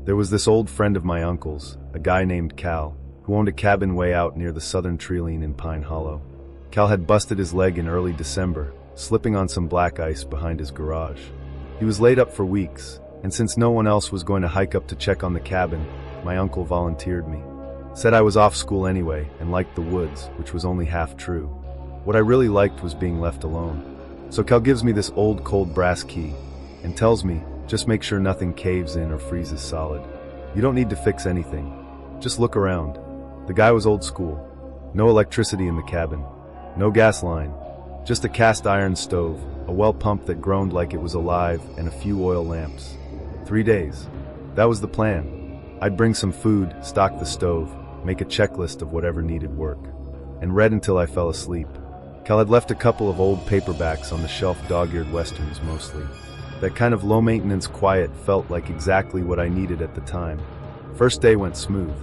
There was this old friend of my uncle's, a guy named Cal, who owned a cabin way out near the southern treeline in Pine Hollow. Cal had busted his leg in early December, slipping on some black ice behind his garage. He was laid up for weeks, and since no one else was going to hike up to check on the cabin, my uncle volunteered me. Said I was off school anyway and liked the woods, which was only half true. What I really liked was being left alone. So Cal gives me this old cold brass key and tells me, just make sure nothing caves in or freezes solid. You don't need to fix anything. Just look around. The guy was old school. No electricity in the cabin. No gas line. Just a cast iron stove, a well pump that groaned like it was alive, and a few oil lamps. 3 days. That was the plan. I'd bring some food, stock the stove, make a checklist of whatever needed work, and read until I fell asleep. Cal had left a couple of old paperbacks on the shelf, dog-eared westerns mostly. That kind of low-maintenance quiet felt like exactly what I needed at the time. First day went smooth.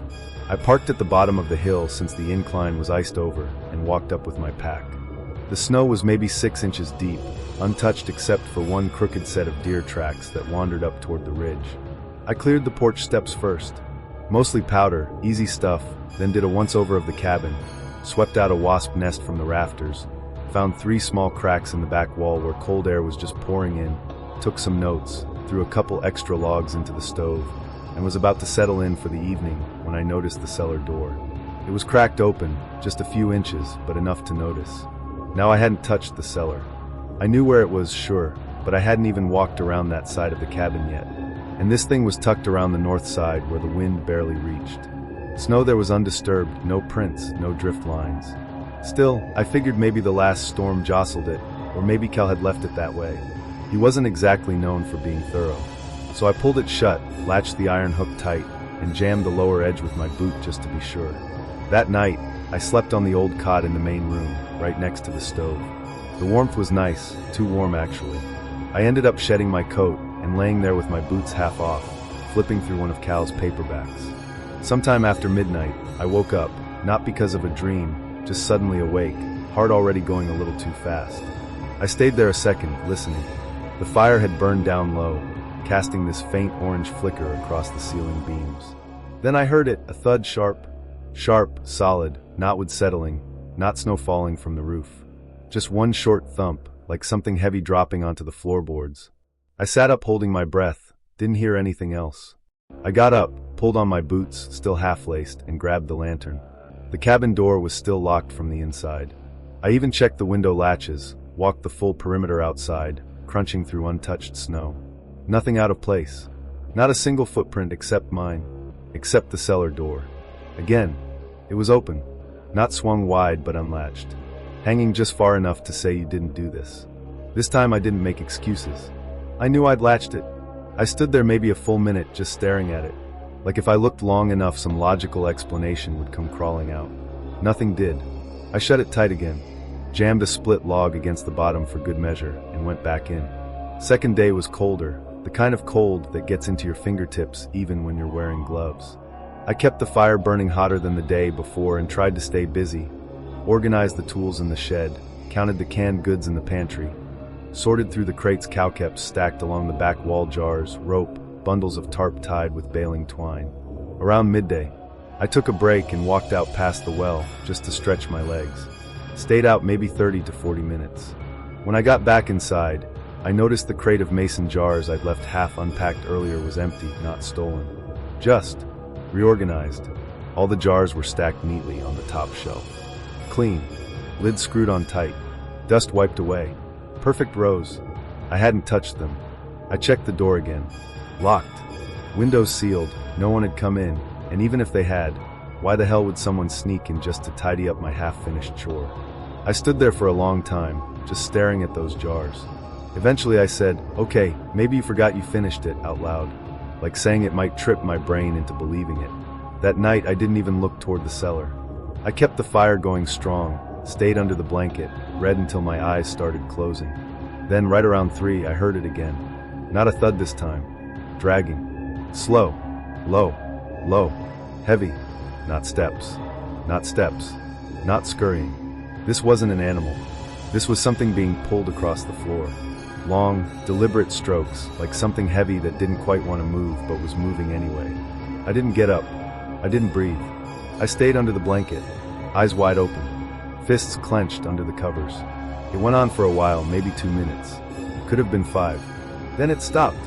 I parked at the bottom of the hill since the incline was iced over and walked up with my pack. The snow was maybe 6 inches deep, untouched except for one crooked set of deer tracks that wandered up toward the ridge. I cleared the porch steps first. Mostly powder, easy stuff, then did a once-over of the cabin, swept out a wasp nest from the rafters, found 3 small cracks in the back wall where cold air was just pouring in, took some notes, threw a couple extra logs into the stove, and was about to settle in for the evening when I noticed the cellar door. It was cracked open, just a few inches, but enough to notice. Now I hadn't touched the cellar. I knew where it was, sure, but I hadn't even walked around that side of the cabin yet. And this thing was tucked around the north side where the wind barely reached. Snow there was undisturbed, no prints, no drift lines. Still, I figured maybe the last storm jostled it, or maybe Cal had left it that way. He wasn't exactly known for being thorough. So I pulled it shut, latched the iron hook tight, and jammed the lower edge with my boot just to be sure. That night, I slept on the old cot in the main room, right next to the stove. The warmth was nice, too warm actually. I ended up shedding my coat and laying there with my boots half off, flipping through one of Cal's paperbacks. Sometime after midnight, I woke up, not because of a dream, just suddenly awake, heart already going a little too fast. I stayed there a second, listening. The fire had burned down low, casting this faint orange flicker across the ceiling beams. Then I heard it, a thud, sharp, solid, not wood settling, not snow falling from the roof. Just one short thump, like something heavy dropping onto the floorboards. I sat up holding my breath, didn't hear anything else. I got up, pulled on my boots, still half-laced, and grabbed the lantern. The cabin door was still locked from the inside. I even checked the window latches, walked the full perimeter outside, crunching through untouched snow. Nothing out of place. Not a single footprint except mine, except the cellar door. Again, it was open, not swung wide but unlatched, hanging just far enough to say you didn't do this. This time I didn't make excuses. I knew I'd latched it. I stood there maybe a full minute just staring at it, like if I looked long enough some logical explanation would come crawling out. Nothing did. I shut it tight again, jammed a split log against the bottom for good measure, and went back in. Second day was colder, the kind of cold that gets into your fingertips even when you're wearing gloves. I kept the fire burning hotter than the day before and tried to stay busy, organized the tools in the shed, counted the canned goods in the pantry, sorted through the crates cow kept stacked along the back wall, jars, rope, bundles of tarp tied with baling twine. Around midday, I took a break and walked out past the well just to stretch my legs. Stayed out maybe 30 to 40 minutes. When I got back inside, I noticed the crate of mason jars I'd left half unpacked earlier was empty, not stolen. Just reorganized. All the jars were stacked neatly on the top shelf. Clean. Lids screwed on tight. Dust wiped away. Perfect rows. I hadn't touched them. I checked the door again. Locked. Windows sealed. No one had come in, and even if they had, why the hell would someone sneak in just to tidy up my half-finished chore? I stood there for a long time, just staring at those jars. Eventually I said, "Okay, maybe you forgot you finished it," out loud, like saying it might trip my brain into believing it. That night I didn't even look toward the cellar. I kept the fire going strong, stayed under the blanket, read until my eyes started closing. Then right around 3 I heard it again. Not a thud this time. Dragging. Slow. Low. Low. Heavy. Not steps. Not steps. Not scurrying. This wasn't an animal. This was something being pulled across the floor. Long, deliberate strokes, like something heavy that didn't quite want to move but was moving anyway. I didn't get up. I didn't breathe. I stayed under the blanket, eyes wide open, fists clenched under the covers. It went on for a while, maybe 2 minutes. Could have been 5. Then it stopped.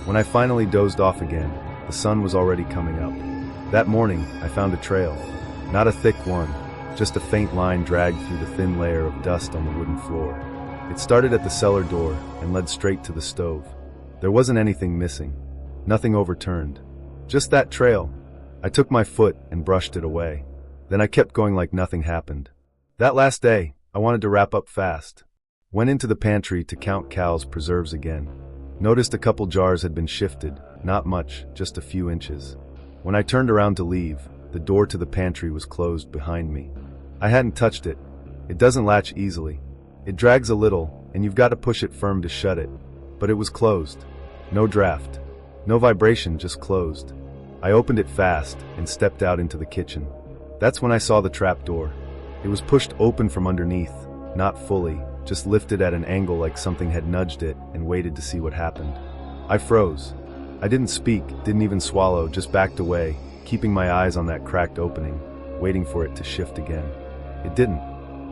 When I finally dozed off again, the sun was already coming up. That morning, I found a trail. Not a thick one, just a faint line dragged through the thin layer of dust on the wooden floor. It started at the cellar door and led straight to the stove. There wasn't anything missing. Nothing overturned. Just that trail. I took my foot and brushed it away. Then I kept going like nothing happened. That last day, I wanted to wrap up fast. Went into the pantry to count Cal's preserves again. Noticed a couple jars had been shifted, not much, just a few inches. When I turned around to leave, the door to the pantry was closed behind me. I hadn't touched it. It doesn't latch easily. It drags a little, and you've got to push it firm to shut it. But it was closed. No draft. No vibration, just closed. I opened it fast and stepped out into the kitchen. That's when I saw the trap door. It was pushed open from underneath, not fully, just lifted at an angle like something had nudged it and waited to see what happened. I froze. I didn't speak, didn't even swallow, just backed away, keeping my eyes on that cracked opening, waiting for it to shift again. It didn't.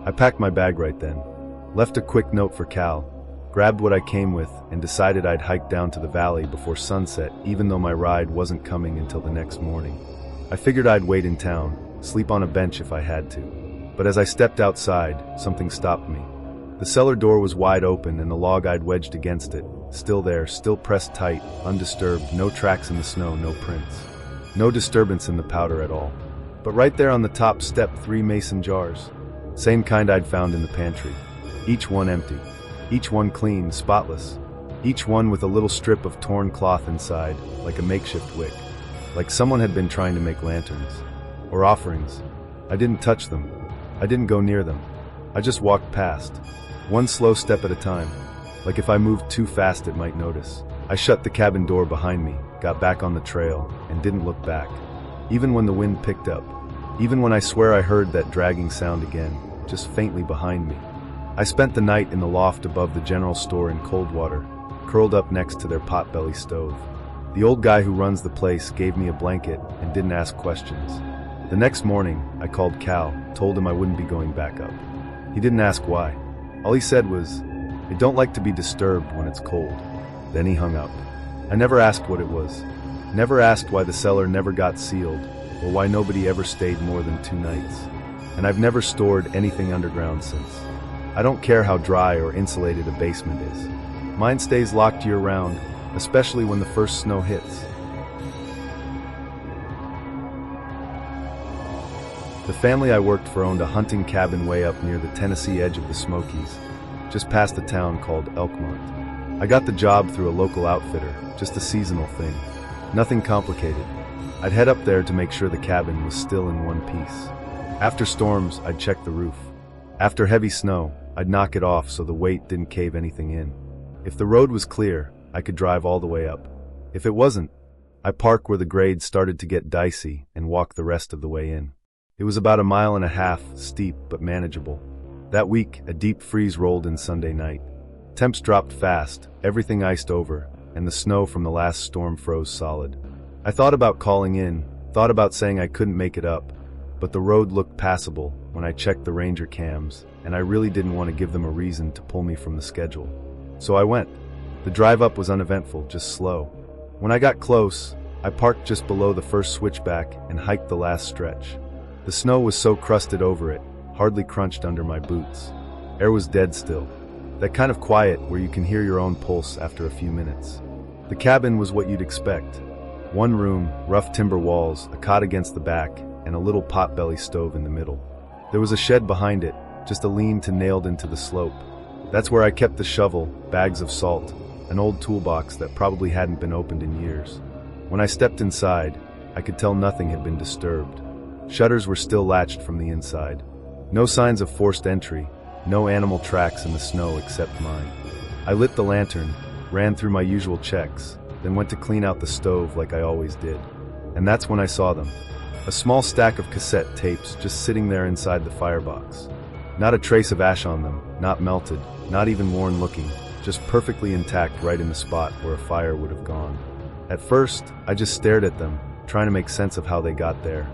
I packed my bag right then, left a quick note for Cal, grabbed what I came with, and decided I'd hike down to the valley before sunset, even though my ride wasn't coming until the next morning. I figured I'd wait in town, sleep on a bench if I had to. But as I stepped outside, something stopped me. The cellar door was wide open and the log I'd wedged against it, still there, still pressed tight, undisturbed, no tracks in the snow, no prints. No disturbance in the powder at all. But right there on the top step, 3 mason jars. Same kind I'd found in the pantry. Each one empty. Each one clean, spotless. Each one with a little strip of torn cloth inside, like a makeshift wick. Like someone had been trying to make lanterns. Or offerings. I didn't touch them. I didn't go near them. I just walked past. One slow step at a time. Like if I moved too fast it might notice. I shut the cabin door behind me, got back on the trail, and didn't look back. Even when the wind picked up. Even when I swear I heard that dragging sound again, just faintly behind me. I spent the night in the loft above the general store in Coldwater, curled up next to their potbelly stove. The old guy who runs the place gave me a blanket and didn't ask questions. The next morning, I called Cal, told him I wouldn't be going back up. He didn't ask why. All he said was, "I don't like to be disturbed when it's cold." Then he hung up. I never asked what it was. Never asked why the cellar never got sealed, or why nobody ever stayed more than 2 nights. And I've never stored anything underground since. I don't care how dry or insulated a basement is. Mine stays locked year-round, especially when the first snow hits. The family I worked for owned a hunting cabin way up near the Tennessee edge of the Smokies, just past a town called Elkmont. I got the job through a local outfitter, just a seasonal thing. Nothing complicated. I'd head up there to make sure the cabin was still in one piece. After storms, I'd check the roof. After heavy snow, I'd knock it off so the weight didn't cave anything in. If the road was clear, I could drive all the way up. If it wasn't, I park where the grade started to get dicey and walk the rest of the way in. It was about 1.5 miles, steep but manageable. That week, a deep freeze rolled in Sunday night. Temps dropped fast, everything iced over, and the snow from the last storm froze solid. I thought about calling in, thought about saying I couldn't make it up, but the road looked passable when I checked the Ranger cams, and I really didn't want to give them a reason to pull me from the schedule. So I went. The drive up was uneventful, just slow. When I got close, I parked just below the first switchback and hiked the last stretch. The snow was so crusted over it, hardly crunched under my boots. Air was dead still. That kind of quiet where you can hear your own pulse after a few minutes. The cabin was what you'd expect. One room, rough timber walls, a cot against the back, and a little potbelly stove in the middle. There was a shed behind it, just a lean-to nailed into the slope. That's where I kept the shovel, bags of salt, an old toolbox that probably hadn't been opened in years. When I stepped inside, I could tell nothing had been disturbed. Shutters were still latched from the inside. No signs of forced entry, no animal tracks in the snow except mine. I lit the lantern, ran through my usual checks, then went to clean out the stove like I always did. And that's when I saw them. A small stack of cassette tapes just sitting there inside the firebox. Not a trace of ash on them, not melted, not even worn looking, just perfectly intact right in the spot where a fire would have gone. At first, I just stared at them, trying to make sense of how they got there.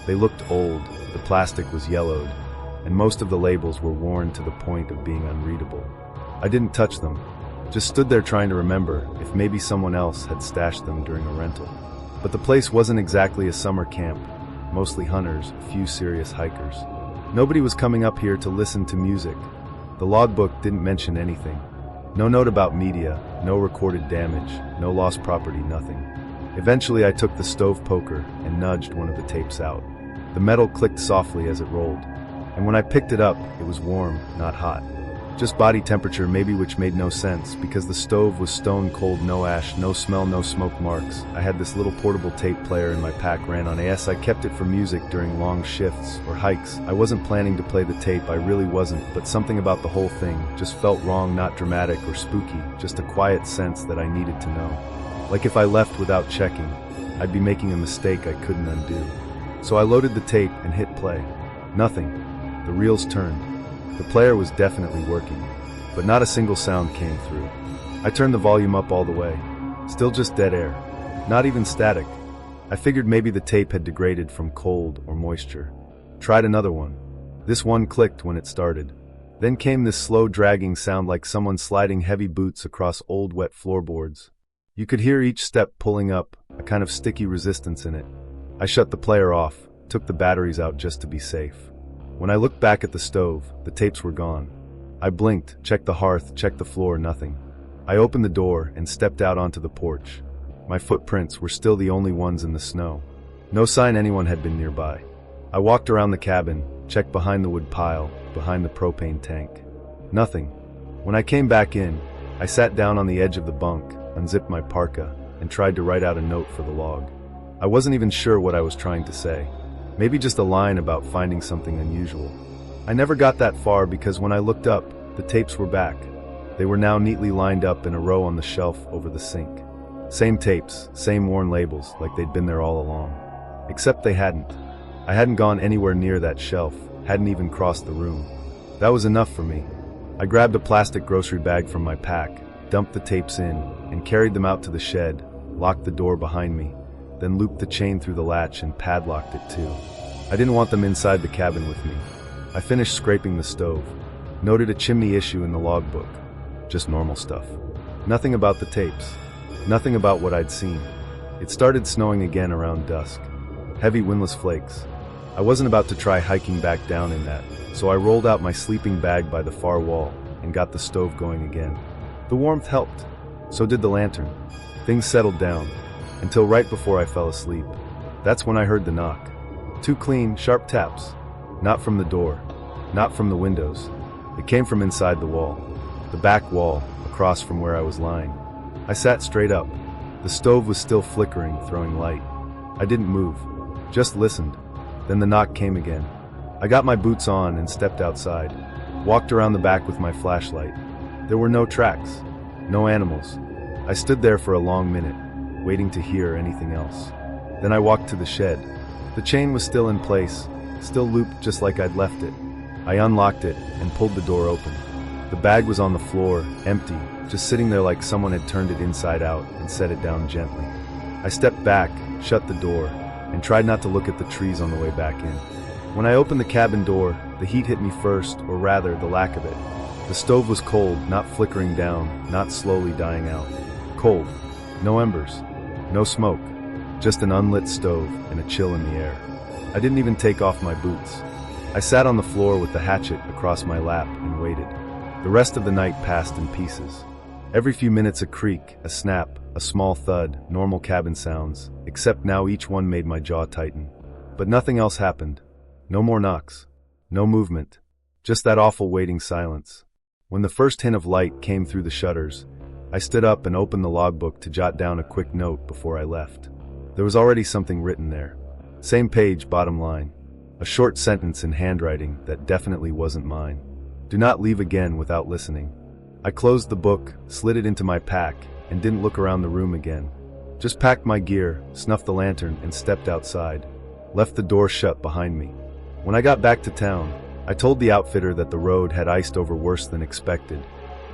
They looked old, the plastic was yellowed, and most of the labels were worn to the point of being unreadable. I didn't touch them, just stood there trying to remember if maybe someone else had stashed them during a rental. But the place wasn't exactly a summer camp, mostly hunters, a few serious hikers. Nobody was coming up here to listen to music. The logbook didn't mention anything. No note about media, no recorded damage, no lost property, nothing. Eventually I took the stove poker and nudged one of the tapes out. The metal clicked softly as it rolled, and when I picked it up, it was warm, not hot. Just body temperature maybe, which made no sense because the stove was stone cold, no ash, no smell, no smoke marks. I had this little portable tape player in my pack, ran on AS. I kept it for music during long shifts or hikes. I wasn't planning to play the tape, I really wasn't, but something about the whole thing just felt wrong, not dramatic or spooky, just a quiet sense that I needed to know. Like if I left without checking, I'd be making a mistake I couldn't undo. So I loaded the tape and hit play. Nothing. The reels turned. The player was definitely working, but not a single sound came through. I turned the volume up all the way. Still just dead air. Not even static. I figured maybe the tape had degraded from cold or moisture. Tried another one. This one clicked when it started. Then came this slow dragging sound like someone sliding heavy boots across old wet floorboards. You could hear each step pulling up, a kind of sticky resistance in it. I shut the player off, took the batteries out just to be safe. When I looked back at the stove, the tapes were gone. I blinked, checked the hearth, checked the floor, nothing. I opened the door and stepped out onto the porch. My footprints were still the only ones in the snow. No sign anyone had been nearby. I walked around the cabin, checked behind the wood pile, behind the propane tank. Nothing. When I came back in, I sat down on the edge of the bunk, unzipped my parka, and tried to write out a note for the log. I wasn't even sure what I was trying to say. Maybe just a line about finding something unusual. I never got that far because when I looked up, the tapes were back. They were now neatly lined up in a row on the shelf over the sink. Same tapes, same worn labels, like they'd been there all along. Except they hadn't. I hadn't gone anywhere near that shelf, hadn't even crossed the room. That was enough for me. I grabbed a plastic grocery bag from my pack, dumped the tapes in, and carried them out to the shed, locked the door behind me, then looped the chain through the latch and padlocked it too. I didn't want them inside the cabin with me. I finished scraping the stove, noted a chimney issue in the logbook. Just normal stuff. Nothing about the tapes. Nothing about what I'd seen. It started snowing again around dusk. Heavy windless flakes. I wasn't about to try hiking back down in that, so I rolled out my sleeping bag by the far wall and got the stove going again. The warmth helped. So did the lantern. Things settled down. Until right before I fell asleep. That's when I heard the knock. 2 clean, sharp taps. Not from the door. Not from the windows. It came from inside the wall. The back wall, across from where I was lying. I sat straight up. The stove was still flickering, throwing light. I didn't move. Just listened. Then the knock came again. I got my boots on and stepped outside. Walked around the back with my flashlight. There were no tracks. No animals. I stood there for a long minute, waiting to hear anything else. Then I walked to the shed. The chain was still in place, still looped just like I'd left it. I unlocked it and pulled the door open. The bag was on the floor, empty, just sitting there like someone had turned it inside out and set it down gently. I stepped back, shut the door, and tried not to look at the trees on the way back in. When I opened the cabin door, the heat hit me first, or rather, the lack of it. The stove was cold, not flickering down, not slowly dying out. Cold. No embers. No smoke. Just an unlit stove and a chill in the air. I didn't even take off my boots. I sat on the floor with the hatchet across my lap and waited. The rest of the night passed in pieces. Every few minutes a creak, a snap, a small thud, normal cabin sounds, except now each one made my jaw tighten. But nothing else happened. No more knocks. No movement. Just that awful waiting silence. When the first hint of light came through the shutters, I stood up and opened the logbook to jot down a quick note before I left. There was already something written there. Same page, bottom line. A short sentence in handwriting that definitely wasn't mine. Do not leave again without listening. I closed the book, slid it into my pack, and didn't look around the room again. Just packed my gear, snuffed the lantern, and stepped outside. Left the door shut behind me. When I got back to town, I told the outfitter that the road had iced over worse than expected.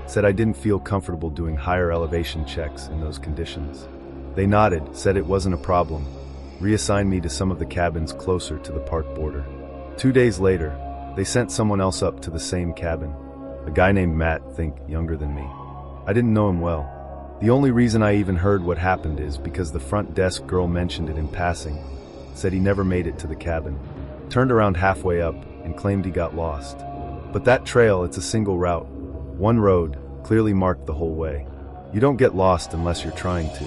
said I didn't feel comfortable doing higher elevation checks in those conditions. They nodded, said it wasn't a problem, reassigned me to some of the cabins closer to the park border. 2 days later, they sent someone else up to the same cabin. A guy named Matt, think younger than me. I didn't know him well. The only reason I even heard what happened is because the front desk girl mentioned it in passing, said he never made it to the cabin, turned around halfway up, and claimed he got lost. But that trail, it's a single route. One road, clearly marked the whole way. You don't get lost unless you're trying to.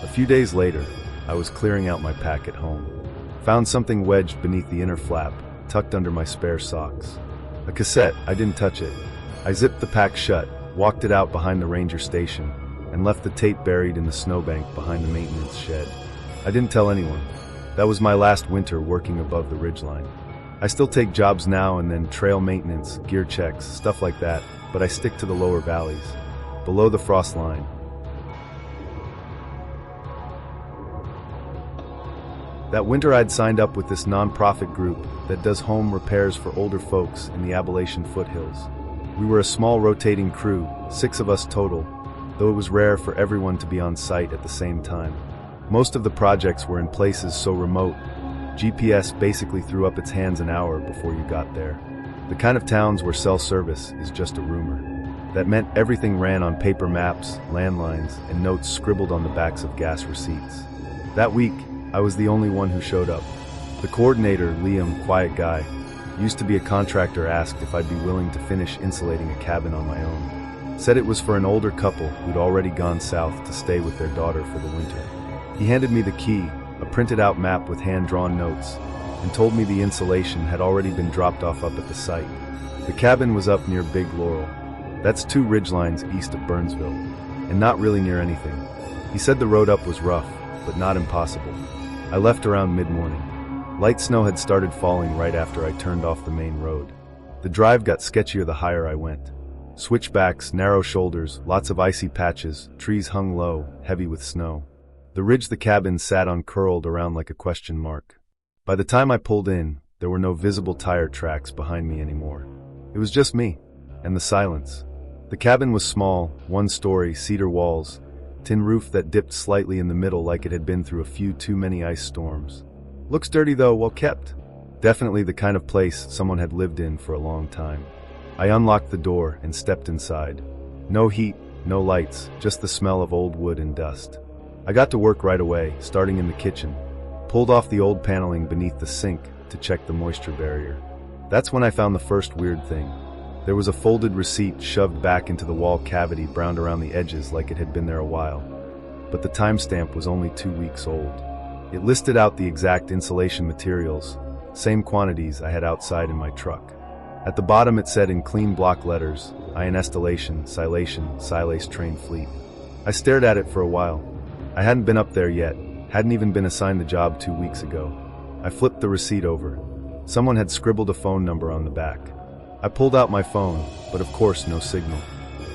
A few days later, I was clearing out my pack at home. Found something wedged beneath the inner flap, tucked under my spare socks. A cassette, I didn't touch it. I zipped the pack shut, walked it out behind the ranger station, and left the tape buried in the snowbank behind the maintenance shed. I didn't tell anyone. That was my last winter working above the ridgeline. I still take jobs now and then, trail maintenance, gear checks, stuff like that, but I stick to the lower valleys, below the frost line. That winter I'd signed up with this non-profit group that does home repairs for older folks in the Appalachian foothills. We were a small rotating crew, 6 of us total, though it was rare for everyone to be on site at the same time. Most of the projects were in places so remote, GPS basically threw up its hands an hour before you got there. The kind of towns where cell service is just a rumor. That meant everything ran on paper maps, landlines, and notes scribbled on the backs of gas receipts. That week, I was the only one who showed up. The coordinator, Liam, quiet guy, used to be a contractor, asked if I'd be willing to finish insulating a cabin on my own. Said it was for an older couple who'd already gone south to stay with their daughter for the winter. He handed me the key, a printed out map with hand-drawn notes, and told me the insulation had already been dropped off up at the site. The cabin was up near Big Laurel. That's 2 ridgelines east of Burnsville, and not really near anything. He said the road up was rough, but not impossible. I left around mid-morning. Light snow had started falling right after I turned off the main road. The drive got sketchier the higher I went. Switchbacks, narrow shoulders, lots of icy patches, trees hung low, heavy with snow. The ridge the cabin sat on curled around like a question mark. By the time I pulled in, there were no visible tire tracks behind me anymore. It was just me, and the silence. The cabin was small, 1-story, cedar walls, tin roof that dipped slightly in the middle like it had been through a few too many ice storms. Looks dirty though, well kept. Definitely the kind of place someone had lived in for a long time. I unlocked the door and stepped inside. No heat, no lights, just the smell of old wood and dust. I got to work right away, starting in the kitchen. Pulled off the old paneling beneath the sink to check the moisture barrier. That's when I found the first weird thing. There was a folded receipt shoved back into the wall cavity, browned around the edges like it had been there a while. But the timestamp was only 2 weeks old. It listed out the exact insulation materials, same quantities I had outside in my truck. At the bottom it said in clean block letters, ionestallation, silation, silace train fleet. I stared at it for a while. I hadn't been up there yet, hadn't even been assigned the job 2 weeks ago. I flipped the receipt over. Someone had scribbled a phone number on the back. I pulled out my phone, but of course no signal.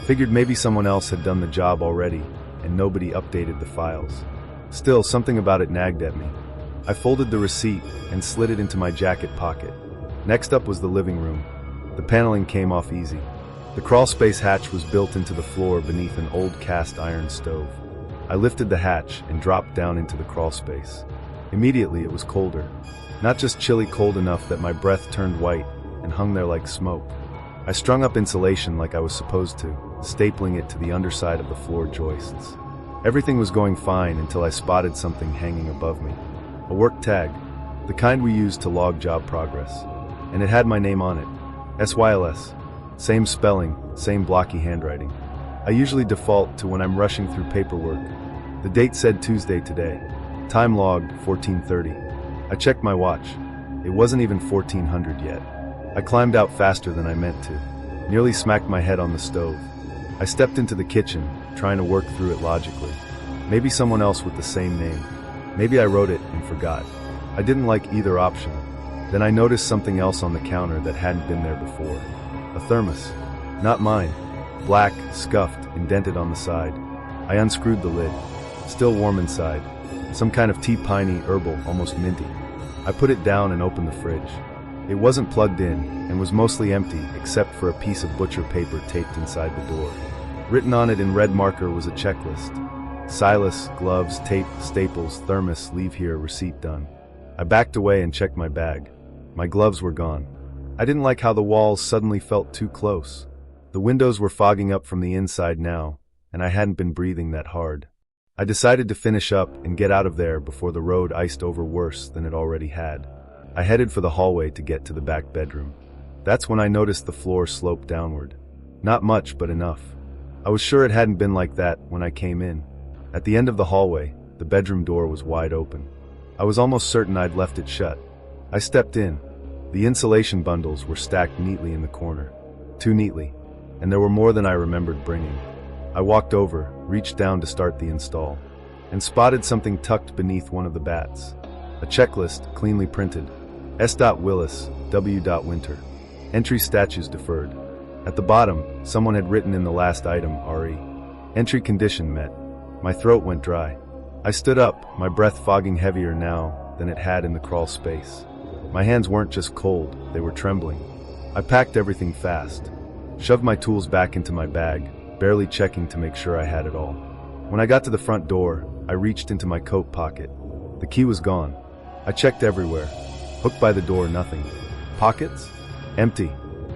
Figured maybe someone else had done the job already, and nobody updated the files. Still, something about it nagged at me. I folded the receipt and slid it into my jacket pocket. Next up was the living room. The paneling came off easy. The crawlspace hatch was built into the floor beneath an old cast iron stove. I lifted the hatch and dropped down into the crawlspace. Immediately it was colder. Not just chilly cold enough that my breath turned white and hung there like smoke. I strung up insulation like I was supposed to, stapling it to the underside of the floor joists. Everything was going fine until I spotted something hanging above me. A work tag, the kind we use to log job progress. And it had my name on it. SYLS. Same spelling, same blocky handwriting. I usually default to when I'm rushing through paperwork. The date said Tuesday today. Time logged 14:30. I checked my watch. It wasn't even 1400 yet. I climbed out faster than I meant to. Nearly smacked my head on the stove. I stepped into the kitchen, trying to work through it logically. Maybe someone else with the same name. Maybe I wrote it and forgot. I didn't like either option. Then I noticed something else on the counter that hadn't been there before. A thermos. Not mine. Black, scuffed, indented on the side. I unscrewed the lid. Still warm inside. Some kind of tea, piney, herbal, almost minty. I put it down and opened the fridge. It wasn't plugged in and was mostly empty except for a piece of butcher paper taped inside the door. Written on it in red marker was a checklist. Silas, gloves, tape, staples, thermos, leave here, receipt done. I backed away and checked my bag. My gloves were gone. I didn't like how the walls suddenly felt too close. The windows were fogging up from the inside now, and I hadn't been breathing that hard. I decided to finish up and get out of there before the road iced over worse than it already had. I headed for the hallway to get to the back bedroom. That's when I noticed the floor sloped downward. Not much, but enough. I was sure it hadn't been like that when I came in. At the end of the hallway, the bedroom door was wide open. I was almost certain I'd left it shut. I stepped in. The insulation bundles were stacked neatly in the corner. Too neatly, and there were more than I remembered bringing. I walked over, reached down to start the install, and spotted something tucked beneath one of the bats. A checklist, cleanly printed. S. Willis, W. Winter. Entry statues deferred. At the bottom, someone had written in the last item, RE. Entry condition met. My throat went dry. I stood up, my breath fogging heavier now than it had in the crawl space. My hands weren't just cold, they were trembling. I packed everything fast, shoved my tools back into my bag, barely checking to make sure I had it all. When I got to the front door, I reached into my coat pocket. The key was gone. I checked everywhere. Hooked by the door, nothing. Pockets? Empty.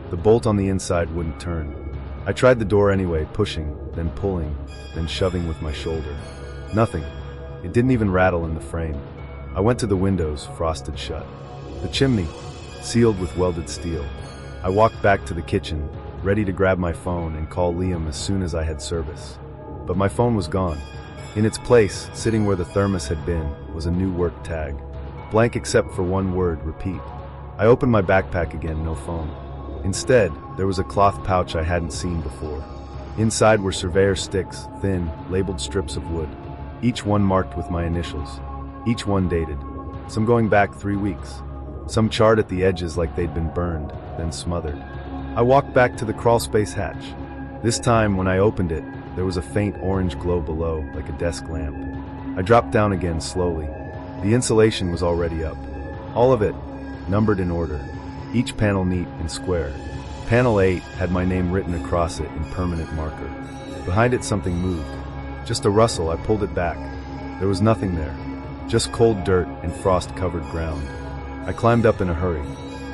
The bolt on the inside wouldn't turn. I tried the door anyway, pushing, then pulling, then shoving with my shoulder. Nothing. It didn't even rattle in the frame. I went to the windows, frosted shut. The chimney, sealed with welded steel. I walked back to the kitchen, ready to grab my phone and call Liam as soon as I had service. But my phone was gone. In its place, sitting where the thermos had been, was a new work tag. Blank except for one word, repeat. I opened my backpack again, no phone. Instead, there was a cloth pouch I hadn't seen before. Inside were surveyor sticks, thin, labeled strips of wood. Each one marked with my initials. Each one dated. Some going back 3 weeks. Some charred at the edges like they'd been burned, then smothered. I walked back to the crawlspace hatch. This time, when I opened it, there was a faint orange glow below, like a desk lamp. I dropped down again slowly. The insulation was already up. All of it, numbered in order. Each panel neat and square. Panel 8 had my name written across it in permanent marker. Behind it something moved. Just a rustle, I pulled it back. There was nothing there. Just cold dirt and frost-covered ground. I climbed up in a hurry.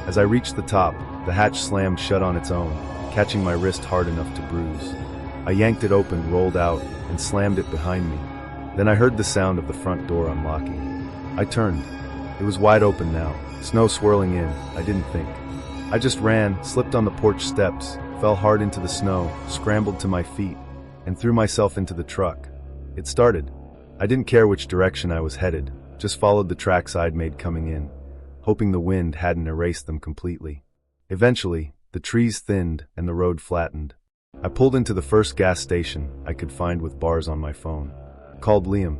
As I reached the top, the hatch slammed shut on its own, catching my wrist hard enough to bruise. I yanked it open, rolled out, and slammed it behind me. Then I heard the sound of the front door unlocking. I turned. It was wide open now, snow swirling in. I didn't think. I just ran, slipped on the porch steps, fell hard into the snow, scrambled to my feet, and threw myself into the truck. It started. I didn't care which direction I was headed, just followed the tracks I'd made coming in, hoping the wind hadn't erased them completely. Eventually, the trees thinned and the road flattened. I pulled into the first gas station I could find with bars on my phone. Called Liam.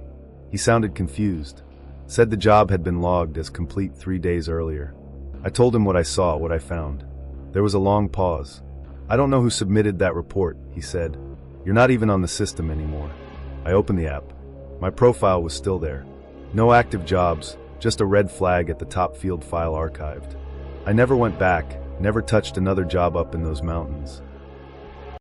He sounded confused. Said the job had been logged as complete 3 days earlier. I told him what I saw, what I found. There was a long pause. I don't know who submitted that report, he said. You're not even on the system anymore. I opened the app. My profile was still there. No active jobs, just a red flag at the top field file archived. I never went back, never touched another job up in those mountains.